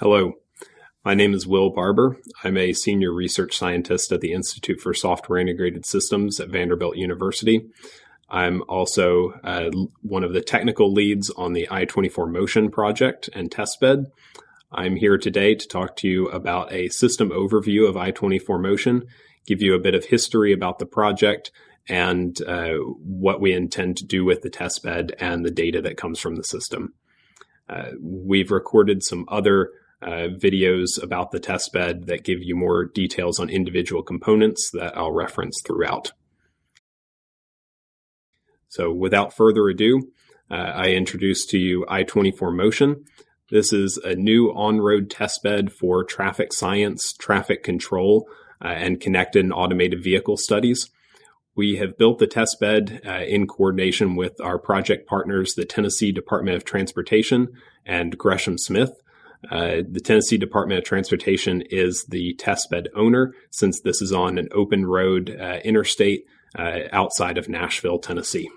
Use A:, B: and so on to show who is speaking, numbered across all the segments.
A: Hello, my name is Will Barbour. I'm a senior research scientist at the Institute for Software Integrated Systems at Vanderbilt University. I'm also one of the technical leads on the I-24 Motion project and testbed. I'm here today to talk to you about a system overview of I-24 Motion, give you a bit of history about the project, and what we intend to do with the testbed and the data that comes from the system. We've recorded some other videos about the testbed that give you more details on individual components that I'll reference throughout. So without further ado, I introduce to you I-24 Motion. This is a new on-road testbed for traffic science, traffic control, and connected and automated vehicle studies. We have built the testbed in coordination with our project partners, the Tennessee Department of Transportation and Gresham Smith. The Tennessee Department of Transportation is the testbed owner, since this is on an open road interstate outside of Nashville, Tennessee.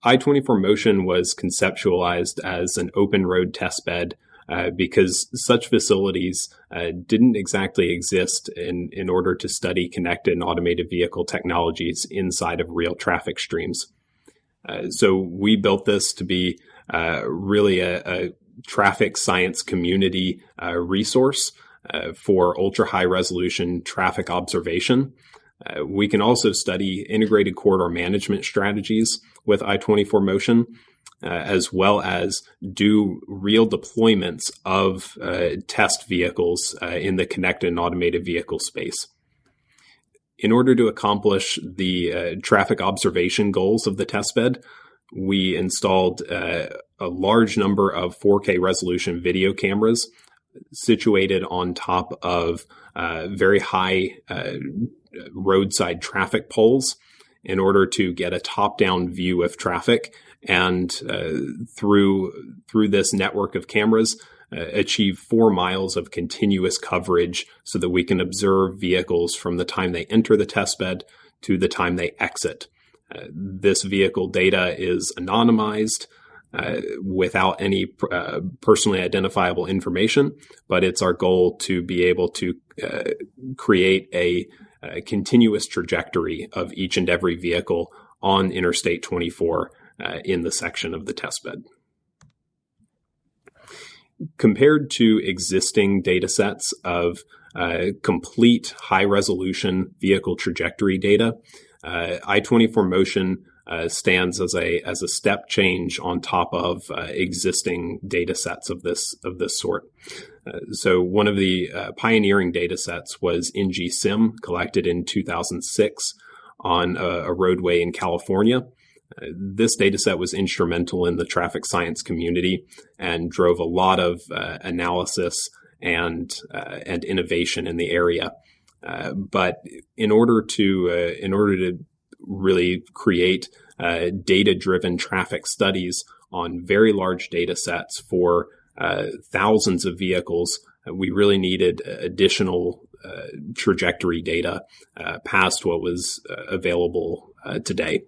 A: I-24 Motion was conceptualized as an open road testbed because such facilities didn't exactly exist in order to study connected and automated vehicle technologies inside of real traffic streams. So we built this to be really a traffic science community resource for ultra high resolution traffic observation. We can also study integrated corridor management strategies with I-24 Motion, as well as do real deployments of test vehicles in the connected and automated vehicle space. In order to accomplish the traffic observation goals of the testbed, we installed a large number of 4K resolution video cameras situated on top of very high roadside traffic poles in order to get a top-down view of traffic, and through this network of cameras, achieve 4 miles of continuous coverage so that we can observe vehicles from the time they enter the testbed to the time they exit. This vehicle data is anonymized without any personally identifiable information, but it's our goal to be able to create a continuous trajectory of each and every vehicle on Interstate 24 in the section of the testbed. Compared to existing data sets of complete high-resolution vehicle trajectory data, I-24 Motion stands as a step change on top of existing data sets of this sort. So one of the pioneering data sets was NG-SIM, collected in 2006 on a roadway in California. This data set was instrumental in the traffic science community and drove a lot of analysis and innovation in the area. But in order to really create data-driven traffic studies on very large data sets for thousands of vehicles, we really needed additional trajectory data past what was available today.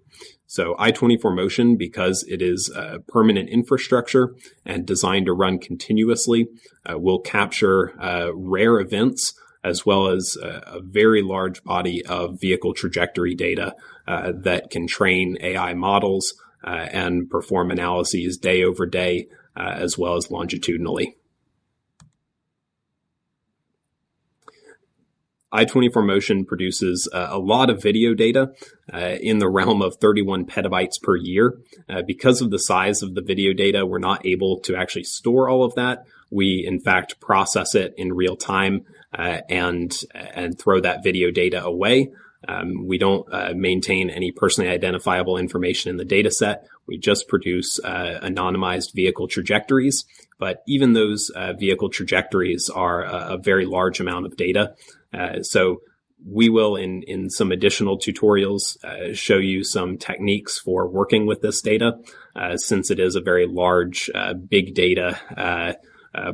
A: So I-24 Motion, because it is a permanent infrastructure and designed to run continuously, will capture rare events as well as a very large body of vehicle trajectory data that can train AI models and perform analyses day over day, as well as longitudinally. I-24 Motion produces a lot of video data in the realm of 31 petabytes per year. Because of the size of the video data, we're not able to actually store all of that. We, in fact, process it in real time and throw that video data away. We don't maintain any personally identifiable information in the data set. We just produce anonymized vehicle trajectories. But even those vehicle trajectories are a very large amount of data. So we will, in some additional tutorials, show you some techniques for working with this data, since it is a very large, big data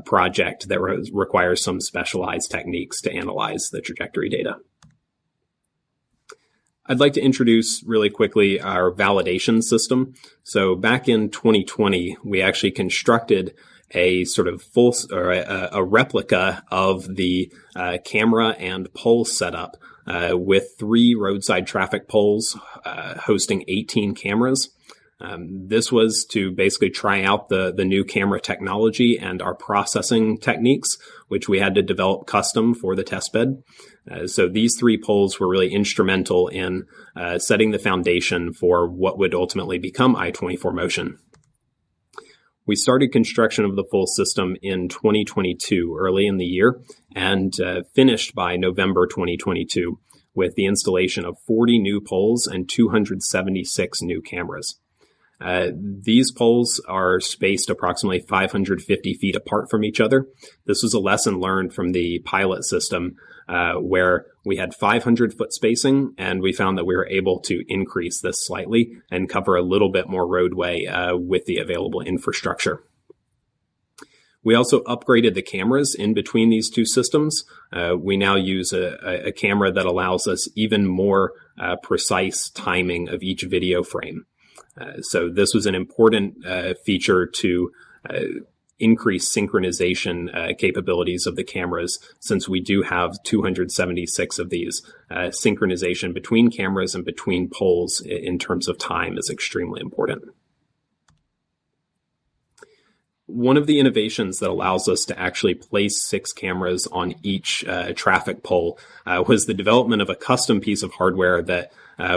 A: project that requires some specialized techniques to analyze the trajectory data. I'd like to introduce really quickly our validation system. So back in 2020, we actually constructed a sort of full or a replica of the camera and pole setup with 3 roadside traffic poles hosting 18 cameras. This was to basically try out the new camera technology and our processing techniques, which we had to develop custom for the testbed. So these 3 poles were really instrumental in setting the foundation for what would ultimately become I-24 Motion. We started construction of the full system in 2022, early in the year, and finished by November 2022 with the installation of 40 new poles and 276 new cameras. These poles are spaced approximately 550 feet apart from each other. This was a lesson learned from the pilot system where we had 500-foot spacing, and we found that we were able to increase this slightly and cover a little bit more roadway with the available infrastructure. We also upgraded the cameras in between these 2 systems. We now use a camera that allows us even more precise timing of each video frame. So this was an important feature to increase synchronization capabilities of the cameras, since we do have 276 of these. Synchronization between cameras and between poles in terms of time is extremely important. One of the innovations that allows us to actually place 6 cameras on each traffic pole was the development of a custom piece of hardware that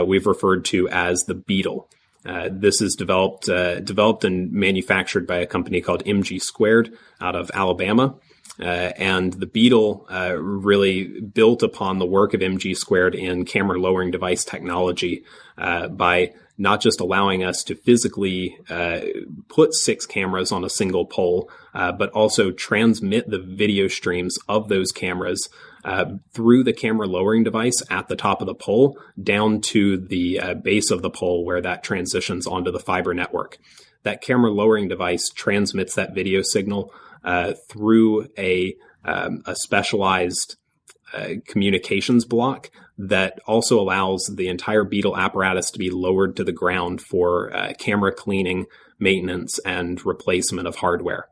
A: we've referred to as the Beetle. This is developed and manufactured by a company called MG² out of Alabama. And the Beetle really built upon the work of MG² in camera lowering device technology by not just allowing us to physically put 6 cameras on a single pole, but also transmit the video streams of those cameras through the camera lowering device at the top of the pole down to the base of the pole where that transitions onto the fiber network. That camera lowering device transmits that video signal through a specialized communications block that also allows the entire Beetle apparatus to be lowered to the ground for camera cleaning, maintenance, and replacement of hardware.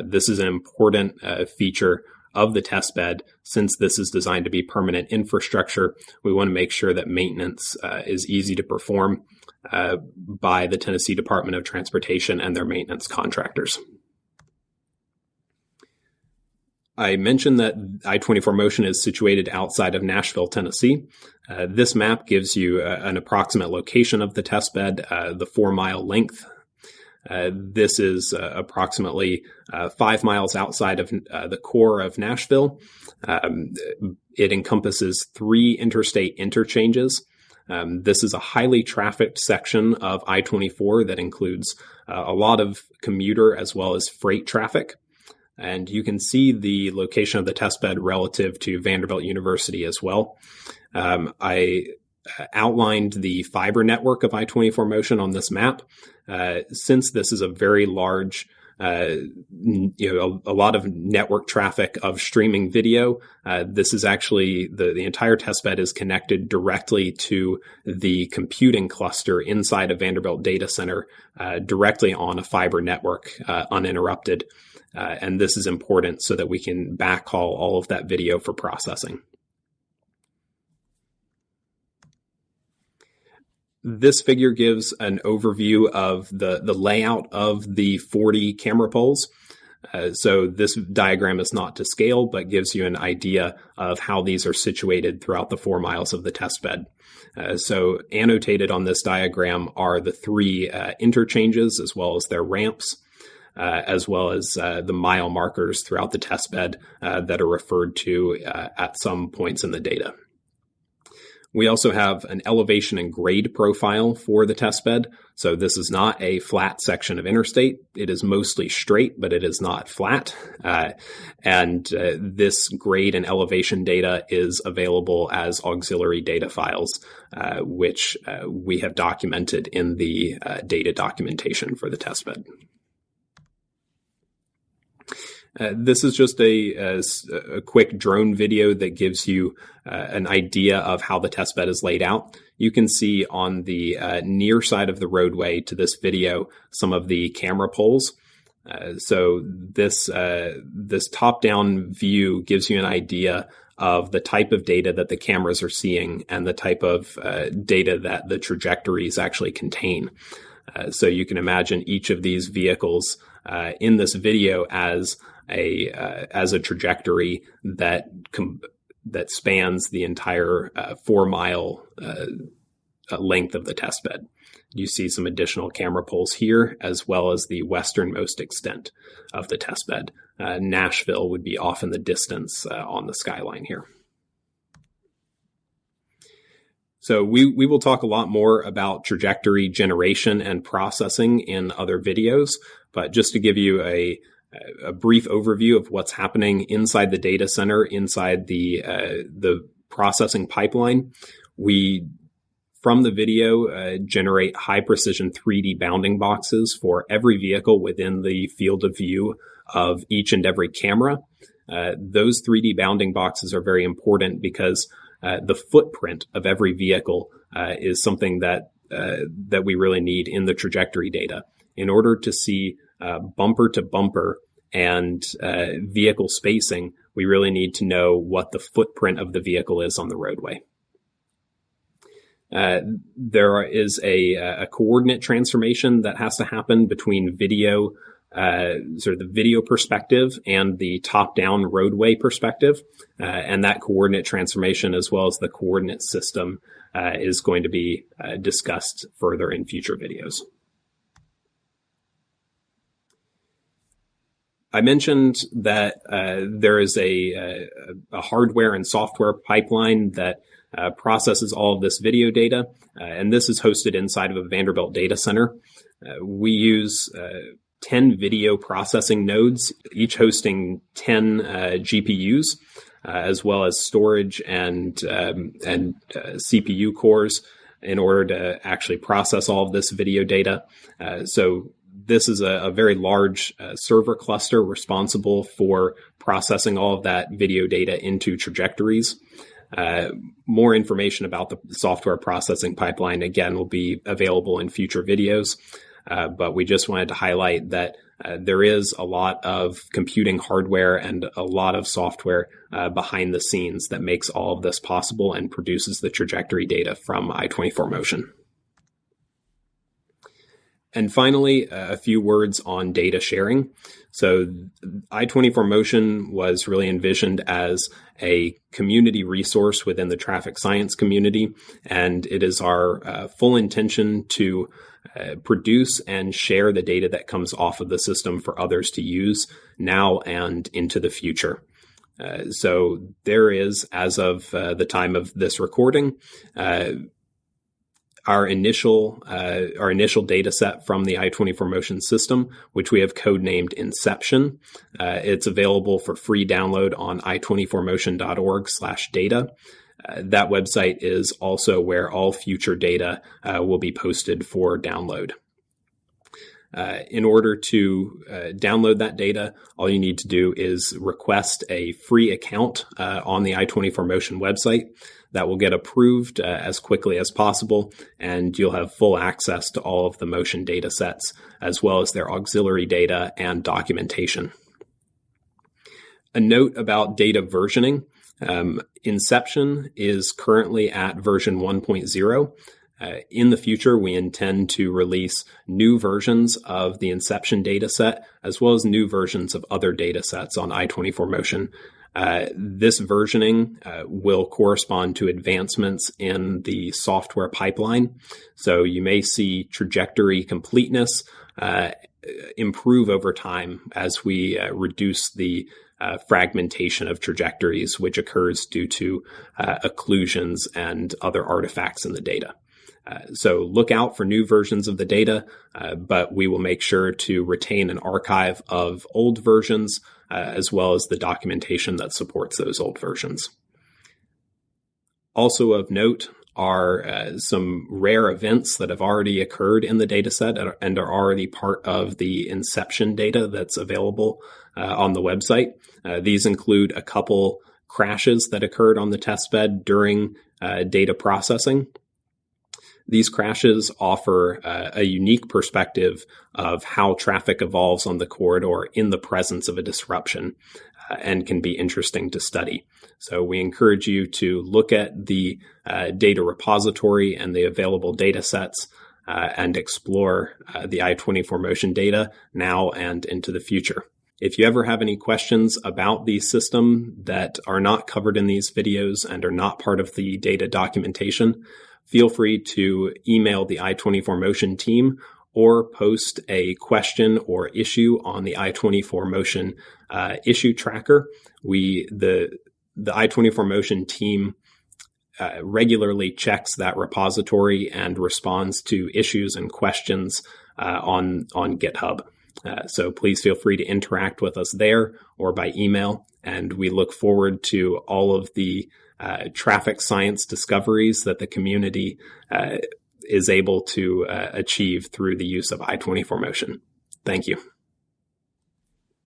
A: This is an important feature of the testbed. Since this is designed to be permanent infrastructure, we want to make sure that maintenance is easy to perform by the Tennessee Department of Transportation and their maintenance contractors. I mentioned that I-24 Motion is situated outside of Nashville, Tennessee. This map gives you an approximate location of the testbed, the 4-mile length. This is approximately 5 miles outside of the core of Nashville. It encompasses 3 interstate interchanges. This is a highly trafficked section of I-24 that includes a lot of commuter as well as freight traffic. And you can see the location of the testbed relative to Vanderbilt University as well. I outlined the fiber network of I-24 Motion on this map. Since this is a very large, a lot of network traffic of streaming video, this is actually the entire testbed is connected directly to the computing cluster inside a Vanderbilt data center, directly on a fiber network, uninterrupted. And this is important so that we can backhaul all of that video for processing. This figure gives an overview of the layout of the 40 camera poles. So this diagram is not to scale, but gives you an idea of how these are situated throughout the 4 miles of the testbed. So annotated on this diagram are the 3 interchanges as well as their ramps, as well as the mile markers throughout the testbed that are referred to at some points in the data. We also have an elevation and grade profile for the testbed. So this is not a flat section of interstate. It is mostly straight, but it is not flat. And this grade and elevation data is available as auxiliary data files, which we have documented in the data documentation for the testbed. This is just a quick drone video that gives you an idea of how the testbed is laid out. You can see on the near side of the roadway to this video some of the camera poles. So this top-down view gives you an idea of the type of data that the cameras are seeing and the type of data that the trajectories actually contain. So you can imagine each of these vehicles in this video as a trajectory that spans the entire 4-mile length of the testbed. You see some additional camera poles here, as well as the westernmost extent of the testbed. Nashville would be off in the distance on the skyline here. So we will talk a lot more about trajectory generation and processing in other videos, but just to give you a brief overview of what's happening inside the data center, inside the processing pipeline, we, from the video, generate high precision 3D bounding boxes for every vehicle within the field of view of each and every camera. Those 3D bounding boxes are very important because the footprint of every vehicle is something that we really need in the trajectory data. In order to see bumper to bumper and vehicle spacing, we really need to know what the footprint of the vehicle is on the roadway. There is a coordinate transformation that has to happen between video, sort of the video perspective and the top-down roadway perspective. And that coordinate transformation, as well as the coordinate system, is going to be discussed further in future videos. I mentioned that there is a hardware and software pipeline that processes all of this video data, and this is hosted inside of a Vanderbilt data center. We use 10 video processing nodes, each hosting 10 GPUs, as well as storage and CPU cores in order to actually process all of this video data. So this is a very large server cluster responsible for processing all of that video data into trajectories. More information about the software processing pipeline, again, will be available in future videos. But we just wanted to highlight that there is a lot of computing hardware and a lot of software behind the scenes that makes all of this possible and produces the trajectory data from I-24 Motion. And finally, a few words on data sharing. So I-24 Motion was really envisioned as a community resource within the traffic science community, and it is our full intention to produce and share the data that comes off of the system for others to use now and into the future. So there is, as of the time of this recording, our initial data set from the I-24 Motion system, which we have codenamed Inception. It's available for free download on i24motion.org/data. That website is also where all future data will be posted for download. In order to download that data, all you need to do is request a free account on the I-24 Motion website. That will get approved as quickly as possible, and you'll have full access to all of the Motion data sets, as well as their auxiliary data and documentation. A note about data versioning. Inception is currently at version 1.0. In the future, we intend to release new versions of the Inception dataset, as well as new versions of other datasets on I-24 Motion. This versioning will correspond to advancements in the software pipeline. So you may see trajectory completeness improve over time as we reduce the fragmentation of trajectories, which occurs due to occlusions and other artifacts in the data. So look out for new versions of the data, but we will make sure to retain an archive of old versions as well as the documentation that supports those old versions. Also of note, are some rare events that have already occurred in the dataset and are already part of the inception data that's available on the website. These include a couple crashes that occurred on the testbed during data processing. These crashes offer a unique perspective of how traffic evolves on the corridor in the presence of a disruption and can be interesting to study. So we encourage you to look at the data repository and the available data sets and explore the I-24 motion data now and into the future. If you ever have any questions about the system that are not covered in these videos and are not part of the data documentation, feel free to email the I-24 motion team or post a question or issue on the I-24 motion issue tracker. The I-24 motion team regularly checks that repository and responds to issues and questions on GitHub. So please feel free to interact with us there or by email. And we look forward to all of the traffic science discoveries that the community is able to achieve through the use of I-24 motion. Thank you.